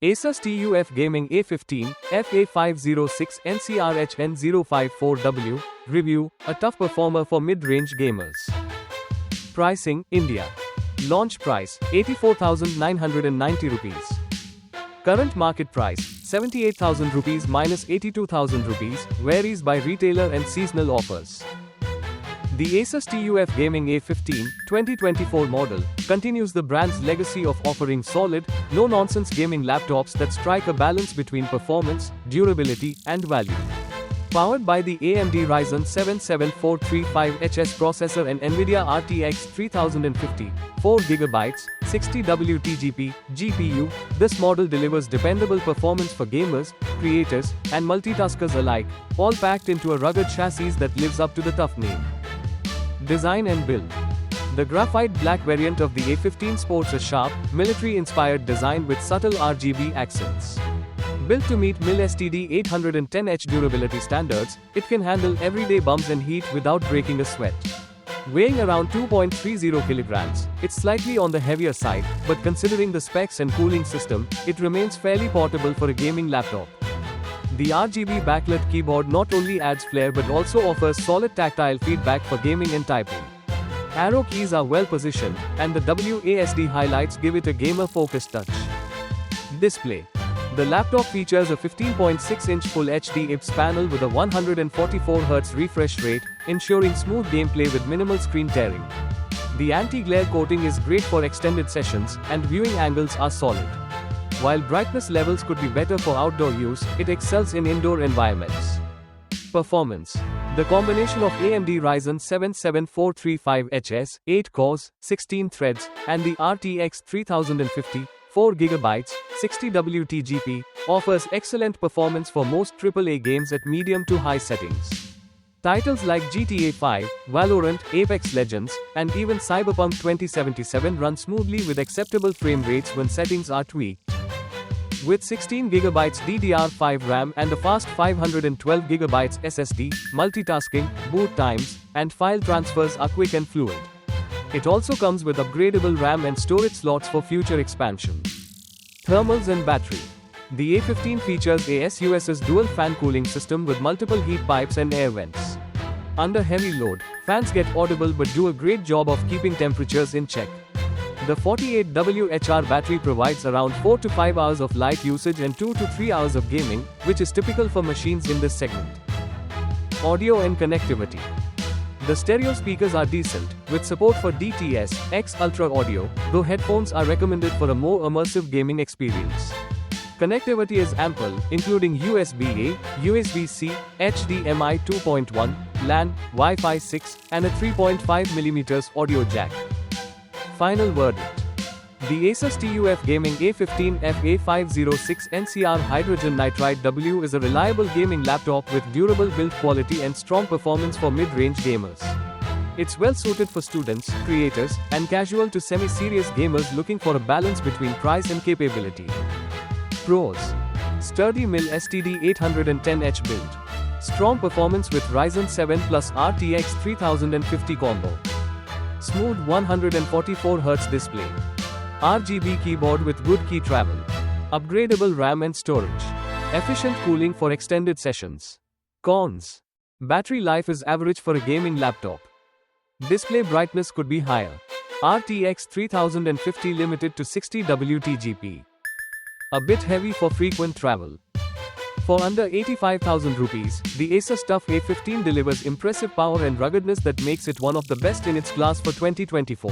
Asus TUF Gaming A15 FA506 NCRHN054W. Review: a tough performer for mid-range gamers. Pricing: India. Launch price: 84,990 rupees. Current market price: 78,000 rupees minus 82,000 rupees, varies by retailer and seasonal offers. The Asus TUF Gaming A15 2024 model continues the brand's legacy of offering solid, no-nonsense gaming laptops that strike a balance between performance, durability, and value. Powered by the AMD Ryzen 7 7435HS processor and NVIDIA RTX 3050, 4GB, 60W GPU, this model delivers dependable performance for gamers, creators, and multitaskers alike, all packed into a rugged chassis that lives up to the tough name. Design and build. The graphite black variant of the A15 sports a sharp, military-inspired design with subtle RGB accents. Built to meet MIL STD 810H durability standards, it can handle everyday bumps and heat without breaking a sweat. Weighing around 2.30 kilograms, it's slightly on the heavier side, but considering the specs and cooling system, it remains fairly portable for a gaming laptop. The RGB backlit keyboard not only adds flair but also offers solid tactile feedback for gaming and typing. Arrow keys are well positioned, and the WASD highlights give it a gamer-focused touch. Display. The laptop features a 15.6-inch Full HD IPS panel with a 144Hz refresh rate, ensuring smooth gameplay with minimal screen tearing. The anti-glare coating is great for extended sessions, and viewing angles are solid. While brightness levels could be better for outdoor use, it excels in indoor environments. Performance. The combination of AMD Ryzen 7 7435HS, 8 cores, 16 threads, and the RTX 3050, 4GB, 60W GPU, offers excellent performance for most AAA games at medium to high settings. Titles like GTA 5, Valorant, Apex Legends, and even Cyberpunk 2077 run smoothly with acceptable frame rates when settings are tweaked. With 16GB DDR5 RAM and a fast 512GB SSD, multitasking, boot times, and file transfers are quick and fluid. It also comes with upgradable RAM and storage slots for future expansion. Thermals and battery. The A15 features ASUS's dual fan cooling system with multiple heat pipes and air vents. Under heavy load, fans get audible but do a great job of keeping temperatures in check. The 48Wh battery provides around 4 to 5 hours of light usage and 2 to 3 hours of gaming, which is typical for machines in this segment. Audio and connectivity. The stereo speakers are decent, with support for DTS, X Ultra audio, though headphones are recommended for a more immersive gaming experience. Connectivity is ample, including USB-A, USB-C, HDMI 2.1, LAN, Wi-Fi 6, and a 3.5mm audio jack. Final verdict. The Asus TUF Gaming A15 FA506 NCR Hydrogen Nitride W is a reliable gaming laptop with durable build quality and strong performance for mid-range gamers. It's well suited for students, creators, and casual to semi-serious gamers looking for a balance between price and capability. Pros. Sturdy MIL STD 810H build. Strong performance with Ryzen 7 plus RTX 3050 combo. Smooth 144Hz display. RGB keyboard with good key travel. Upgradable RAM and storage. Efficient cooling for extended sessions. Cons. Battery life is average for a gaming laptop. Display brightness could be higher. RTX 3050 limited to 60W GPU. A bit heavy for frequent travel. For under 85,000 rupees, the Asus TUF A15 delivers impressive power and ruggedness that makes it one of the best in its class for 2024.